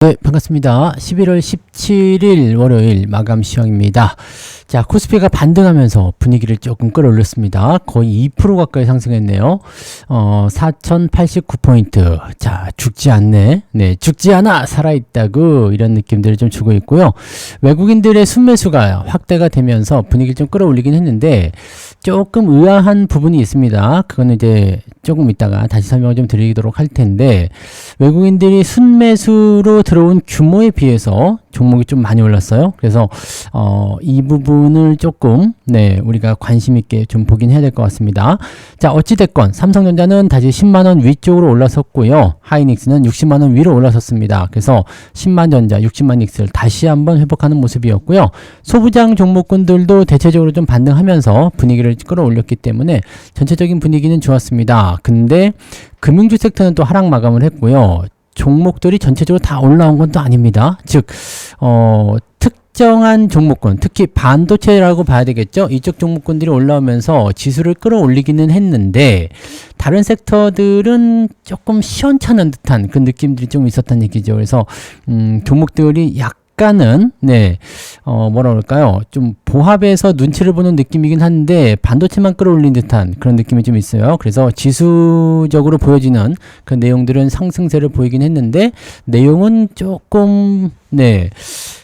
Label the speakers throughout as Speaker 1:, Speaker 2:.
Speaker 1: 네, 반갑습니다. 11월 17일 월요일 마감 시황입니다. 자, 코스피가 반등하면서 분위기를 조금 끌어올렸습니다. 거의 2% 가까이 상승했네요. 4089포인트. 자, 죽지 않네. 네, 죽지 않아! 살아있다고 이런 느낌들을 좀 주고 있고요. 외국인들의 순매수가 확대가 되면서 분위기를 좀 끌어올리긴 했는데 조금 의아한 부분이 있습니다. 그거는 이제 조금 이따가 다시 설명을 좀 드리도록 할 텐데, 외국인들이 순매수로 들어온 규모에 비해서 종목이 좀 많이 올랐어요. 그래서 이 부분을 조금 우리가 관심 있게 좀 보긴 해야 될 것 같습니다. 자, 어찌됐건 삼성전자는 다시 10만원 위쪽으로 올라섰고요. 하이닉스는 60만원 위로 올라섰습니다. 그래서 10만전자, 60만 닉스를 다시 한번 회복하는 모습이었고요. 소부장 종목군들도 대체적으로 좀 반등하면서 분위기를 끌어올렸기 때문에 전체적인 분위기는 좋았습니다. 근데 금융주 섹터는 또 하락 마감을 했고요. 종목들이 전체적으로 다 올라온 건 또 아닙니다. 즉, 특정한 종목군, 특히 반도체라고 봐야 되겠죠? 이쪽 종목군들이 올라오면서 지수를 끌어올리기는 했는데, 다른 섹터들은 조금 시원찮은 듯한 그런 느낌들이 좀 있었다는 얘기죠. 그래서, 종목들이 약간은 뭐라 그럴까요? 좀 보합해서 눈치를 보는 느낌이긴 한데 반도체만 끌어올린 듯한 그런 느낌이 좀 있어요. 그래서 지수적으로 보여지는 그 내용들은 상승세를 보이긴 했는데 내용은 조금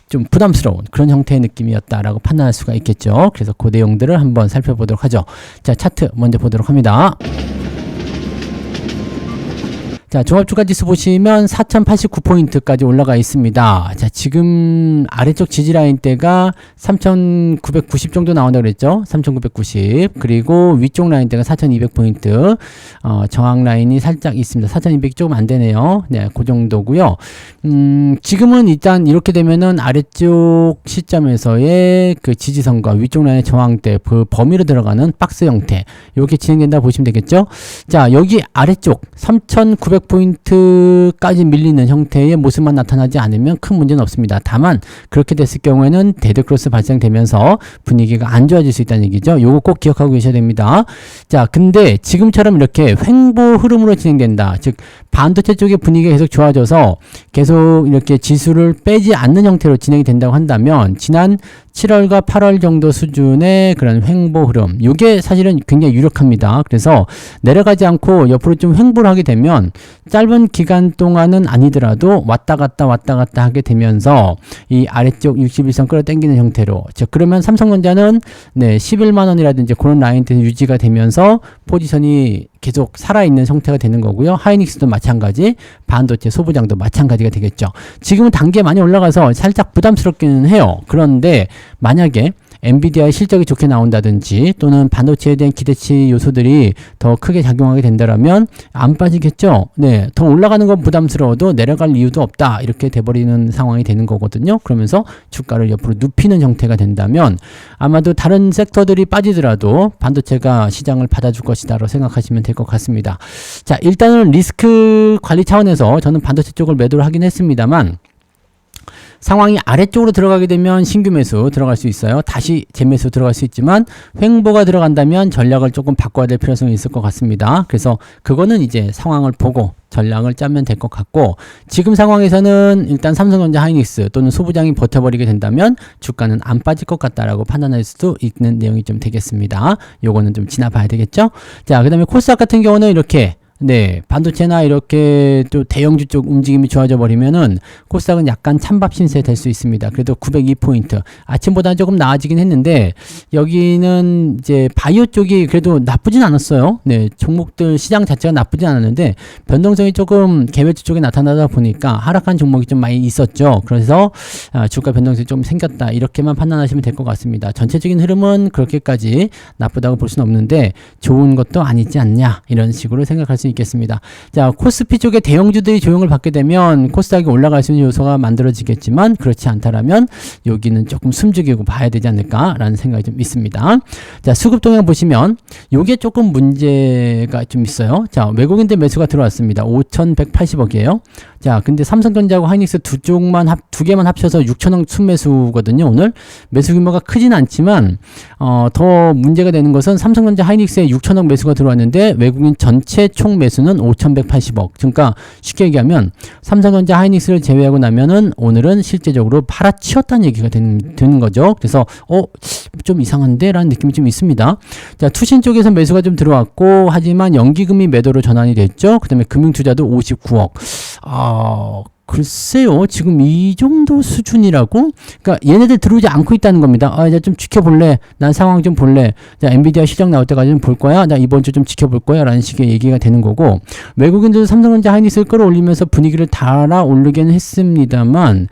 Speaker 1: 좀 부담스러운 그런 형태의 느낌이었다라고 판단할 수가 있겠죠. 그래서 그 내용들을 한번 살펴보도록 하죠. 자, 차트 먼저 보도록 합니다. 자, 종합주가지수 보시면 4089포인트까지 올라가 있습니다. 자, 지금 아래쪽 지지라인대가 3990 정도 나온다고 그랬죠? 3990. 그리고 위쪽 라인대가 4200포인트. 저항라인이 살짝 있습니다. 4200이 조금 안 되네요. 네, 그 정도고요. 지금은 일단 이렇게 되면은 아래쪽 시점에서의 그 지지선과 위쪽 라인의 저항대, 그 범위로 들어가는 박스 형태. 이렇게 진행된다 보시면 되겠죠? 자, 여기 아래쪽 3900포인트까지 밀리는 형태의 모습만 나타나지 않으면 큰 문제는 없습니다. 다만 그렇게 됐을 경우에는 데드크로스 발생되면서 분위기가 안 좋아질 수 있다는 얘기죠. 요거 꼭 기억하고 계셔야 됩니다. 자, 근데 지금처럼 이렇게 횡보 흐름으로 진행된다. 즉 반도체 쪽의 분위기가 계속 좋아져서 계속 이렇게 지수를 빼지 않는 형태로 진행이 된다고 한다면 지난 7월과 8월 정도 수준의 그런 횡보 흐름, 이게 사실은 굉장히 유력합니다. 그래서 내려가지 않고 옆으로 좀 횡보를 하게 되면 짧은 기간 동안은 아니더라도 왔다 갔다 하게 되면서 이 아래쪽 61선 끌어당기는 형태로, 즉 그러면 삼성전자는 11만원이라든지 그런 라인대 유지가 되면서 포지션이 계속 살아있는 형태가 되는 거고요. 하이닉스도 마찬가지, 반도체 소부장도 마찬가지가 되겠죠. 지금은 단계 많이 올라가서 살짝 부담스럽기는 해요. 그런데 만약에 엔비디아의 실적이 좋게 나온다든지 또는 반도체에 대한 기대치 요소들이 더 크게 작용하게 된다면 안 빠지겠죠. 더 올라가는 건 부담스러워도 내려갈 이유도 없다. 이렇게 돼버리는 상황이 되는 거거든요. 그러면서 주가를 옆으로 눕히는 형태가 된다면 아마도 다른 섹터들이 빠지더라도 반도체가 시장을 받아줄 것이다 라고 생각하시면 될 것 같습니다. 자, 일단은 리스크 관리 차원에서 저는 반도체 쪽을 매도를 하긴 했습니다만 상황이 아래쪽으로 들어가게 되면 신규 매수 들어갈 수 있어요. 다시 재매수 들어갈 수 있지만 횡보가 들어간다면 전략을 조금 바꿔야 될 필요성이 있을 것 같습니다. 그래서 그거는 이제 상황을 보고 전략을 짜면 될 것 같고, 지금 상황에서는 일단 삼성전자, 하이닉스 또는 소부장이 버텨버리게 된다면 주가는 안 빠질 것 같다라고 판단할 수도 있는 내용이 좀 되겠습니다. 요거는 좀 지나봐야 되겠죠. 자, 그 다음에 코스닥 같은 경우는 이렇게 반도체나 이렇게 또 대형주 쪽 움직임이 좋아져 버리면은 코스닥은 약간 찬밥 신세 될 수 있습니다. 그래도 902포인트. 아침보다 조금 나아지긴 했는데 여기는 이제 바이오 쪽이 그래도 나쁘진 않았어요. 종목들 시장 자체가 나쁘진 않았는데 변동성이 조금 개별주 쪽에 나타나다 보니까 하락한 종목이 좀 많이 있었죠. 그래서 주가 변동성이 좀 생겼다. 이렇게만 판단하시면 될 것 같습니다. 전체적인 흐름은 그렇게까지 나쁘다고 볼 수는 없는데 좋은 것도 아니지 않냐. 이런 식으로 생각할 수 있겠습니다. 자, 코스피 쪽에 대형주들이 조용을 받게 되면 코스닥이 올라갈 수 있는 요소가 만들어지겠지만 그렇지 않다라면 여기는 조금 숨죽이고 봐야 되지 않을까라는 생각이 좀 있습니다. 자, 수급 동향 보시면 요게 조금 문제가 좀 있어요. 자, 외국인들 매수가 들어왔습니다. 5180억이에요. 자, 근데 삼성전자하고 하이닉스 두 개만 합쳐서 6천억 순매수거든요. 오늘 매수 규모가 크진 않지만 더 문제가 되는 것은 삼성전자 하이닉스에 6천억 매수가 들어왔는데 외국인 전체 총 매수는 5,180억. 그러니까 쉽게 얘기하면 삼성전자 하이닉스를 제외하고 나면은 오늘은 실제적으로 팔아치웠다는 얘기가 되는 거죠. 그래서 좀 이상한데 라는 느낌이 좀 있습니다. 자, 투신 쪽에서 매수가 좀 들어왔고 하지만 연기금이 매도로 전환이 됐죠. 그 다음에 금융투자도 59억. 글쎄요, 지금 이 정도 수준이라고? 그러니까 얘네들 들어오지 않고 있다는 겁니다. 이제 좀 지켜볼래. 난 상황 좀 볼래. 자, 엔비디아 시장 나올 때까지 좀 볼 거야. 나 이번 주 좀 지켜볼 거야. 라는 식의 얘기가 되는 거고, 외국인들도 삼성전자 하이닉스를 끌어올리면서 분위기를 달아오르긴 했습니다만,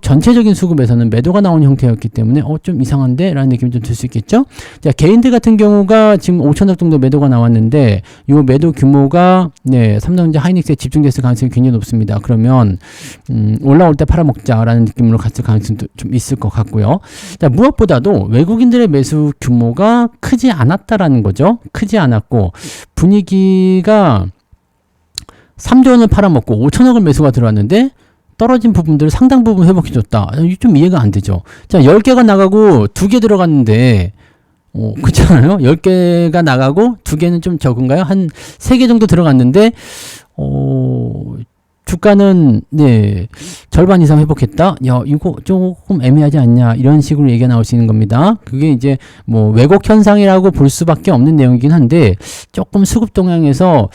Speaker 1: 전체적인 수급에서는 매도가 나온 형태였기 때문에, 좀 이상한데? 라는 느낌이 좀 들 수 있겠죠? 자, 개인들 같은 경우가 지금 5천억 정도 매도가 나왔는데, 이 매도 규모가, 삼성전자 하이닉스에 집중됐을 가능성이 굉장히 높습니다. 그러면 올라올 때 팔아먹자라는 느낌으로 갔을 가능성도 좀 있을 것 같고요. 자, 무엇보다도 외국인들의 매수 규모가 크지 않았다라는 거죠. 크지 않았고 분위기가 3조 원을 팔아먹고 5천억을 매수가 들어왔는데 떨어진 부분들을 상당 부분 회복해줬다. 좀 이해가 안 되죠. 자, 10개가 나가고 2개 들어갔는데 그렇잖아요. 10개가 나가고 2개는 좀 적은가요? 한 3개 정도 들어갔는데 주가는 절반 이상 회복했다. 야, 이거 조금 애매하지 않냐, 이런 식으로 얘기가 나올 수 있는 겁니다. 그게 이제 뭐 왜곡 현상이라고 볼 수밖에 없는 내용이긴 한데 조금 수급 동향에서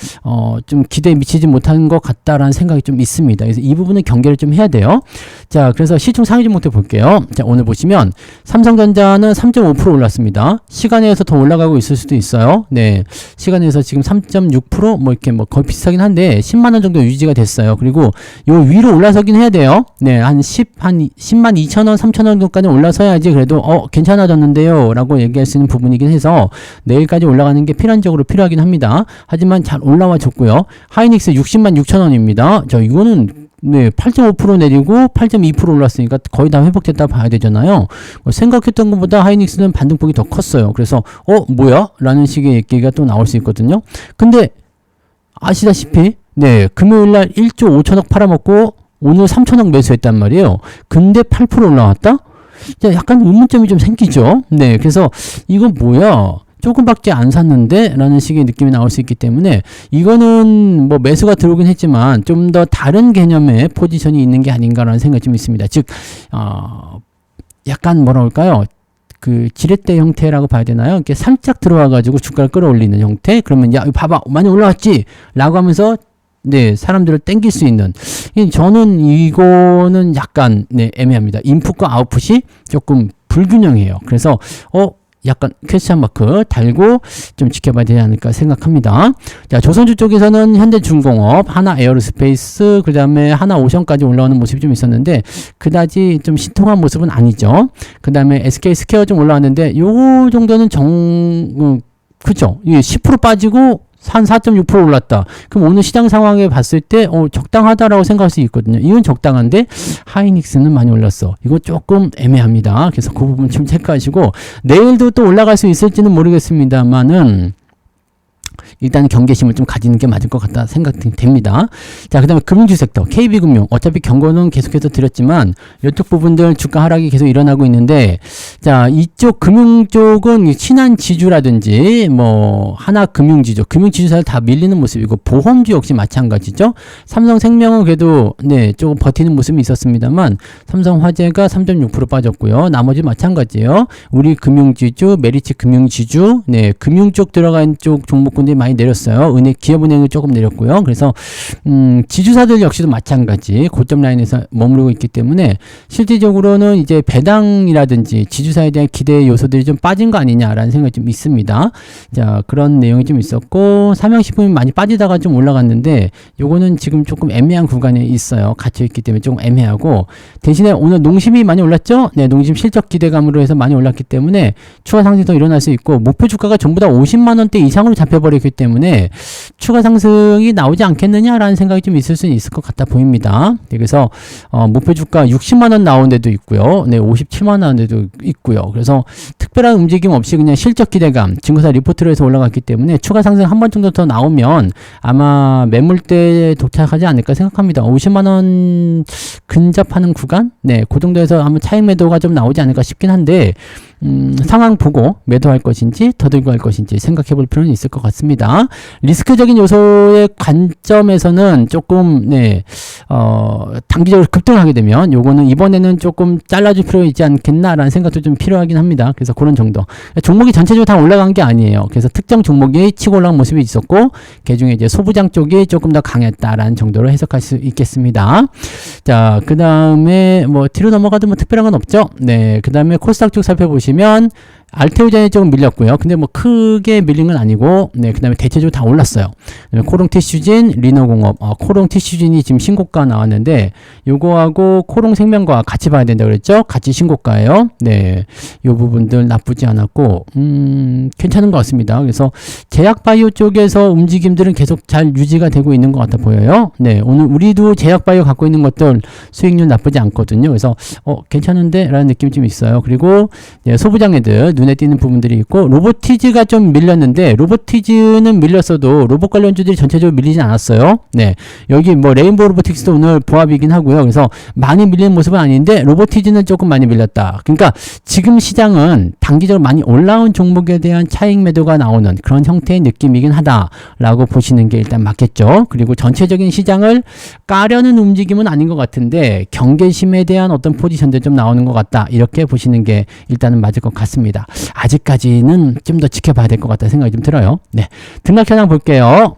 Speaker 1: 좀 기대에 미치지 못한 것 같다라는 생각이 좀 있습니다. 그래서 이 부분은 경계를 좀 해야 돼요. 자, 그래서 시총 상위 종목들 볼게요. 자, 오늘 보시면 삼성전자는 3.5% 올랐습니다. 시간에서 더 올라가고 있을 수도 있어요. 시간에서 지금 3.6% 뭐 이렇게 뭐 거의 비슷하긴 한데 10만 원 정도 유지가 됐어요. 그리고 요 위로 올라서긴 해야 돼요. 한 10만 2천원, 3천원 정도까지 올라서야지 그래도 괜찮아졌는데요 라고 얘기할 수 있는 부분이긴 해서 내일까지 올라가는 게 필요하긴 합니다. 하지만 잘 올라와 줬고요. 하이닉스 60만 6천원입니다. 자, 이거는 8.5% 내리고 8.2% 올랐으니까 거의 다 회복됐다 봐야 되잖아요. 생각했던 것보다 하이닉스는 반등폭이 더 컸어요. 그래서 뭐야? 라는 식의 얘기가 또 나올 수 있거든요. 근데 아시다시피 금요일날 1조 5천억 팔아먹고 오늘 3천억 매수했단 말이에요. 근데 8% 올라왔다? 약간 의문점이 좀 생기죠. 그래서 이건 뭐야? 조금밖에 안 샀는데? 라는 식의 느낌이 나올 수 있기 때문에 이거는 뭐 매수가 들어오긴 했지만 좀 더 다른 개념의 포지션이 있는 게 아닌가라는 생각이 좀 있습니다. 즉, 약간 뭐라 할까요? 그 지렛대 형태라고 봐야 되나요? 이렇게 살짝 들어와가지고 주가를 끌어올리는 형태? 그러면 야, 이거 봐봐, 많이 올라왔지? 라고 하면서 사람들을 땡길 수 있는. 저는 이거는 약간 애매합니다. 인풋과 아웃풋이 조금 불균형해요. 그래서 약간 퀘스천 마크 달고 좀 지켜봐야 되지 않을까 생각합니다. 자, 조선주 쪽에서는 현대중공업, 하나에어로스페이스, 그 다음에 하나오션까지 올라오는 모습이 좀 있었는데 그다지 좀 신통한 모습은 아니죠. 그 다음에 SK스퀘어 좀 올라왔는데 요 정도는 그쵸? 10% 빠지고 한 4.6% 올랐다. 그럼 오늘 시장 상황에 봤을 때 적당하다라고 생각할 수 있거든요. 이건 적당한데 하이닉스는 많이 올랐어. 이거 조금 애매합니다. 그래서 그 부분 좀 체크하시고 내일도 또 올라갈 수 있을지는 모르겠습니다만은 일단 경계심을 좀 가지는 게 맞을 것 같다 생각이 됩니다. 자, 그 다음에 금융주 섹터, KB금융. 어차피 경고는 계속해서 드렸지만 이쪽 부분들 주가 하락이 계속 일어나고 있는데, 자, 이쪽 금융 쪽은 신한지주라든지 뭐 하나금융지주, 금융지주사를 다 밀리는 모습이고 보험주 역시 마찬가지죠. 삼성생명은 그래도 조금 버티는 모습이 있었습니다만 삼성화재가 3.6% 빠졌고요. 나머지 마찬가지예요. 우리 금융지주, 메리츠 금융지주, 금융 쪽 들어간 쪽 종목군들이 많이 내렸어요. 기업은행은 조금 내렸고요. 그래서 지주사들 역시도 마찬가지 고점 라인에서 머무르고 있기 때문에 실질적으로는 이제 배당이라든지 지주사에 대한 기대 요소들이 좀 빠진 거 아니냐라는 생각이 좀 있습니다. 자, 그런 내용이 좀 있었고 삼양식품이 많이 빠지다가 좀 올라갔는데 요거는 지금 조금 애매한 구간에 있어요. 갇혀 있기 때문에 조금 애매하고, 대신에 오늘 농심이 많이 올랐죠? 농심 실적 기대감으로 해서 많이 올랐기 때문에 추가 상승이 더 일어날 수 있고 목표 주가가 전부 다 50만 원대 이상으로 잡혀버렸기 때문에 추가 상승이 나오지 않겠느냐라는 생각이 좀 있을 수는 있을 것 같아 보입니다. 그래서 목표 주가 60만 원 나온 데도 있고요. 네, 57만 원 나온 데도 있고요. 그래서 특별한 움직임 없이 그냥 실적 기대감, 증거사 리포트로 해서 올라갔기 때문에 추가 상승 한 번 정도 더 나오면 아마 매물대에 도착하지 않을까 생각합니다. 50만 원 근접하는 구간? 네, 그 정도에서 한번 차익 매도가 좀 나오지 않을까 싶긴 한데 상황 보고 매도할 것인지 더 들고 할 것인지 생각해 볼 필요는 있을 것 같습니다. 리스크적인 요소의 관점에서는 조금 단기적으로 급등하게 되면 요거는 이번에는 조금 잘라줄 필요 있지 않겠나라는 생각도 좀 필요하긴 합니다. 그래서 그런 정도. 종목이 전체적으로 다 올라간 게 아니에요. 그래서 특정 종목이 치고 올라간 모습이 있었고 그중에 이제 소부장 쪽이 조금 더 강했다라는 정도로 해석할 수 있겠습니다. 자, 그 다음에 뭐 뒤로 넘어가도 뭐 특별한 건 없죠. 네, 그 다음에 코스닥 쪽 살펴보시면 알테오젠이 조금 밀렸고요. 근데 뭐 크게 밀린 건 아니고, 네, 그 다음에 대체적으로 다 올랐어요. 코롱 티슈진, 리너공업, 코롱 티슈진이 지금 신고가 나왔는데, 요거하고 코롱 생명과 같이 봐야 된다 그랬죠? 같이 신고가예요. 네, 요 부분들 나쁘지 않았고, 괜찮은 것 같습니다. 그래서 제약바이오 쪽에서 움직임들은 계속 잘 유지가 되고 있는 것 같아 보여요. 네, 오늘 우리도 제약바이오 갖고 있는 것들 수익률 나쁘지 않거든요. 그래서, 괜찮은데? 라는 느낌이 좀 있어요. 그리고, 네, 소부장 애들, 눈에 띄는 부분들이 있고 로보티즈가 좀 밀렸는데 로보티즈는 밀렸어도 로봇 관련주들이 전체적으로 밀리진 않았어요. 네, 여기 뭐 레인보우 로보틱스도 오늘 보합이긴 하고요. 그래서 많이 밀리는 모습은 아닌데 로보티즈는 조금 많이 밀렸다. 그러니까 지금 시장은 단기적으로 많이 올라온 종목에 대한 차익 매도가 나오는 그런 형태의 느낌이긴 하다라고 보시는 게 일단 맞겠죠. 그리고 전체적인 시장을 까려는 움직임은 아닌 것 같은데 경계심에 대한 어떤 포지션들 좀 나오는 것 같다. 이렇게 보시는 게 일단은 맞을 것 같습니다. 아직까지는 좀 더 지켜봐야 될 것 같다는 생각이 좀 들어요. 네, 등락 현황 볼게요.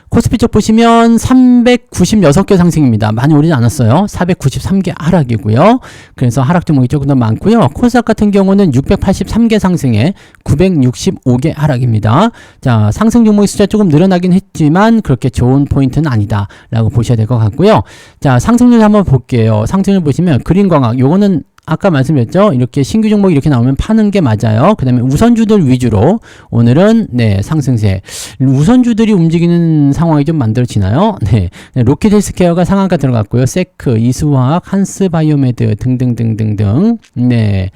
Speaker 1: 코스피 쪽 보시면 396개 상승입니다. 많이 오르지 않았어요. 493개 하락이고요. 그래서 하락 종목이 조금 더 많고요. 코스닥 같은 경우는 683개 상승에 965개 하락입니다. 자, 상승 종목의 숫자 조금 늘어나긴 했지만 그렇게 좋은 포인트는 아니다 라고 보셔야 될 것 같고요. 자, 상승률 한번 볼게요. 상승률 보시면 그린광학 요거는 아까 말씀드렸죠. 이렇게 신규 종목이 이렇게 나오면 파는 게 맞아요. 그 다음에 우선주들 위주로 오늘은 네, 상승세. 우선주들이 움직이는 상황이 좀 만들어지나요? 네. 로킷 헬스케어가 상한가 들어갔고요. 세크, 이수화학, 한스바이오메드 등등등등등. 네.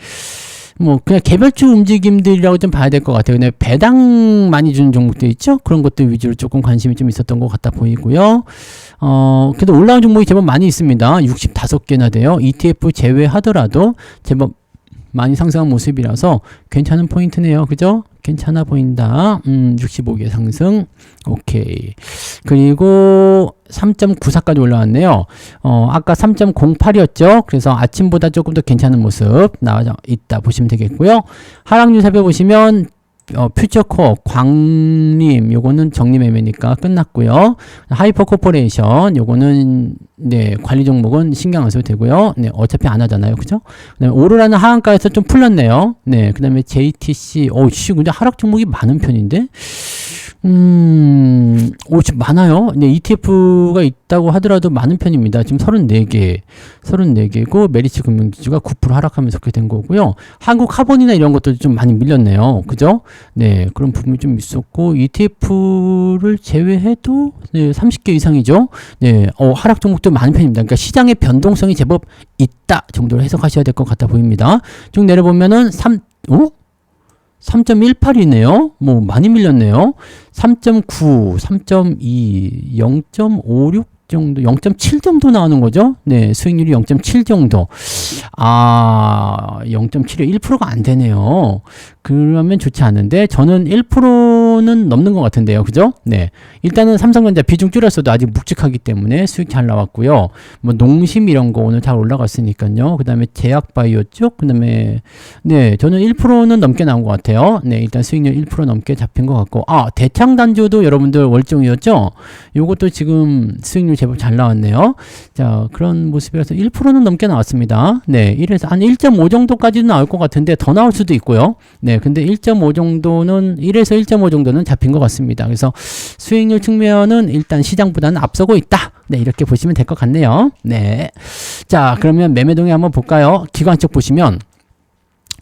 Speaker 1: 뭐 그냥 개별주 움직임들이라고 좀 봐야 될 것 같아요. 근데 배당 많이 주는 종목들 있죠? 그런 것들 위주로 조금 관심이 좀 있었던 것 같아 보이고요. 그래도 올라온 종목이 제법 많이 있습니다. 65개나 돼요. ETF 제외하더라도 제법 많이 상승한 모습이라서 괜찮은 포인트네요. 그죠? 괜찮아 보인다. 65개 상승. 오케이. 그리고 3.94까지 올라왔네요. 아까 3.08이었죠. 그래서 아침보다 조금 더 괜찮은 모습 나와 있다 보시면 되겠고요. 하락률 살펴보시면 퓨처코어, 광림, 요거는 정리매매니까 끝났고요. 하이퍼 코퍼레이션, 요거는, 네, 관리 종목은 신경 안 써도 되고요. 네, 어차피 안 하잖아요. 그죠? 그 다음에 오로라는 하한가에서 좀 풀렸네요. 네, 그 다음에 JTC, 근데 하락 종목이 많은 편인데? 지금 많아요. 네, ETF가 있다고 하더라도 많은 편입니다. 지금 34개고, 메리츠 금융지주가 9% 하락하면서 그렇게 된 거고요. 한국 카본이나 이런 것도 좀 많이 밀렸네요. 그죠? 네, 그런 부분이 좀 있었고, ETF를 제외해도, 네, 30개 이상이죠? 네, 하락 종목도 많은 편입니다. 그러니까 시장의 변동성이 제법 있다 정도로 해석하셔야 될 것 같아 보입니다. 쭉 내려보면은 3.18이네요. 뭐 많이 밀렸네요. 3.9, 3.2, 0.56 정도, 0.7 정도 나오는 거죠. 네, 수익률이 0.7 정도. 0.7에 1%가 안 되네요. 그러면 좋지 않은데 저는 1%는 넘는 것 같은데요. 그죠? 네. 일단은 삼성전자 비중 줄였어도 아직 묵직하기 때문에 수익 잘 나왔고요. 뭐 농심 이런 거 오늘 잘 올라갔으니까요. 그 다음에 제약바이오 쪽, 그 다음에 네, 저는 1%는 넘게 나온 것 같아요. 네, 일단 수익률 1% 넘게 잡힌 것 같고, 대창단조도 여러분들 월종이었죠? 요것도 지금 수익률 제법 잘 나왔네요. 자, 그런 모습이라서 1%는 넘게 나왔습니다. 네, 1에서 한 1.5 정도까지는 나올 것 같은데 더 나올 수도 있고요. 네, 근데 1.5 정도는 1에서 1.5 정도는 잡힌 것 같습니다. 그래서 수익률 측면은 일단 시장보다는 앞서고 있다. 네, 이렇게 보시면 될 것 같네요. 네, 자, 그러면 매매 동향 한번 볼까요? 기관 쪽 보시면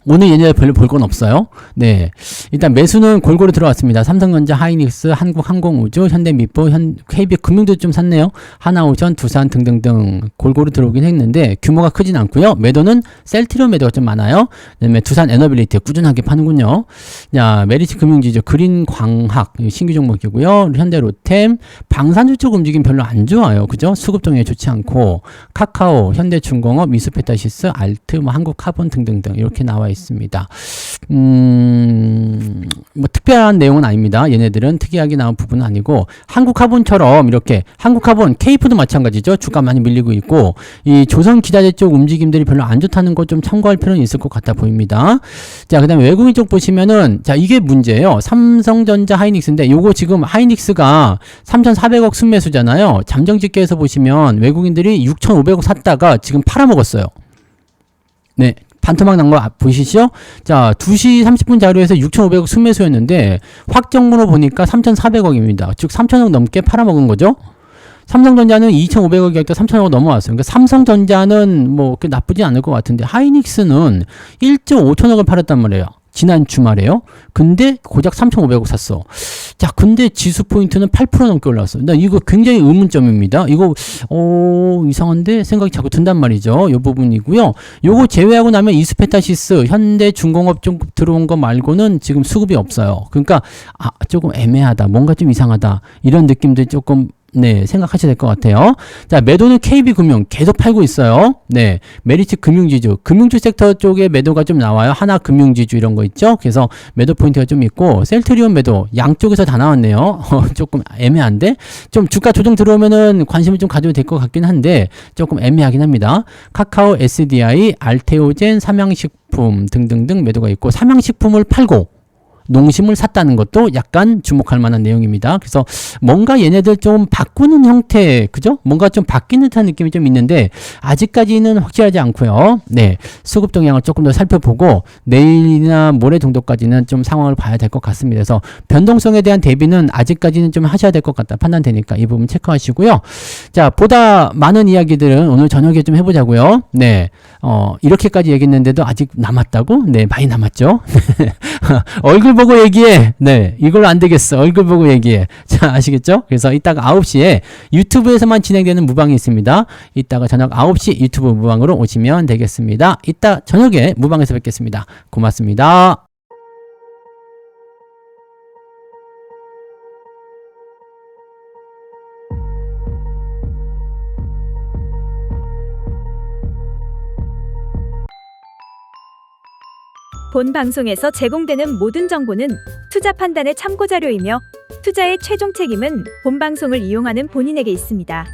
Speaker 1: 오늘 얘네들 별로 볼 건 없어요. 네. 일단 매수는 골고루 들어왔습니다. 삼성전자, 하이닉스, 한국항공우주, 현대미포, KB금융도 좀 샀네요. 하나오션, 두산 등등등 골고루 들어오긴 했는데 규모가 크진 않고요. 매도는 셀트리온 매도가 좀 많아요. 그다음에 두산 에너빌리티 꾸준하게 파는군요. 자, 메리츠 금융지주, 그린광학 신규 종목이고요. 현대로템, 방산주 쪽 움직임 별로 안 좋아요. 그죠? 수급 동향이 좋지 않고 카카오, 현대중공업, 미수페타시스, 알트, 뭐 한국카본 등등등 이렇게 나와 있습니다. 뭐 특별한 내용은 아닙니다. 얘네들은 특이하게 나온 부분은 아니고 한국카본처럼 이렇게 한국카본, K푸드 마찬가지죠. 주가 많이 밀리고 있고 이 조선기자재 쪽 움직임들이 별로 안 좋다는 거 좀 참고할 필요는 있을 것 같아 보입니다. 자, 그다음에 외국인 쪽 보시면은 자 이게 문제예요. 삼성전자, 하이닉스인데 요거 지금 하이닉스가 3,400억 순매수잖아요. 잠정집계에서 보시면 외국인들이 6,500억 샀다가 지금 팔아먹었어요. 네. 반토막 난 거 보이시죠? 자, 2시 30분 자료에서 6,500억 순매수였는데 확정으로 보니까 3,400억입니다. 즉 3,000억 넘게 팔아먹은 거죠. 삼성전자는 2,500억이었다 3,000억 넘어왔어요. 그러니까 삼성전자는 뭐 나쁘지 않을 것 같은데 하이닉스는 1.5천억을 팔았단 말이에요. 지난 주말에요. 근데 고작 3,500억 샀어. 자, 근데 지수 포인트는 8% 넘게 올라왔어. 나 이거 굉장히 의문점입니다. 이거 이상한데 생각이 자꾸 든단 말이죠. 이 부분이고요. 요거 제외하고 나면 이스페타시스, 현대중공업 좀 들어온 거 말고는 지금 수급이 없어요. 그러니까 조금 애매하다. 뭔가 좀 이상하다. 이런 느낌도 조금 네, 생각하셔야 될 것 같아요. 자, 매도는 KB금융 계속 팔고 있어요. 네, 메리츠 금융지주, 금융주 섹터 쪽에 매도가 좀 나와요. 하나금융지주 이런 거 있죠. 그래서 매도 포인트가 좀 있고 셀트리온 매도 양쪽에서 다 나왔네요. 조금 애매한데 좀 주가 조정 들어오면은 관심을 좀 가져도 될 것 같긴 한데 조금 애매하긴 합니다. 카카오, SDI, 알테오젠, 삼양식품 등등등 매도가 있고 삼양식품을 팔고 농심을 샀다는 것도 약간 주목할 만한 내용입니다. 그래서 뭔가 얘네들 좀 바꾸는 형태, 그죠? 뭔가 좀 바뀌는 듯한 느낌이 좀 있는데 아직까지는 확실하지 않고요. 네, 수급 동향을 조금 더 살펴보고 내일이나 모레 정도까지는 좀 상황을 봐야 될 것 같습니다. 그래서 변동성에 대한 대비는 아직까지는 좀 하셔야 될 것 같다 판단되니까 이 부분 체크하시고요. 자, 보다 많은 이야기들은 오늘 저녁에 좀 해보자고요. 네, 이렇게까지 얘기했는데도 아직 남았다고? 네, 많이 남았죠. 얼굴 보고 얘기해. 네, 이걸로 안 되겠어. 얼굴 보고 얘기해. 자, 아시겠죠? 그래서 이따가 9시에 유튜브에서만 진행되는 무방이 있습니다. 이따가 저녁 9시 유튜브 무방으로 오시면 되겠습니다. 이따 저녁에 무방에서 뵙겠습니다. 고맙습니다.
Speaker 2: 본 방송에서 제공되는 모든 정보는 투자 판단의 참고 자료이며 투자의 최종 책임은 본 방송을 이용하는 본인에게 있습니다.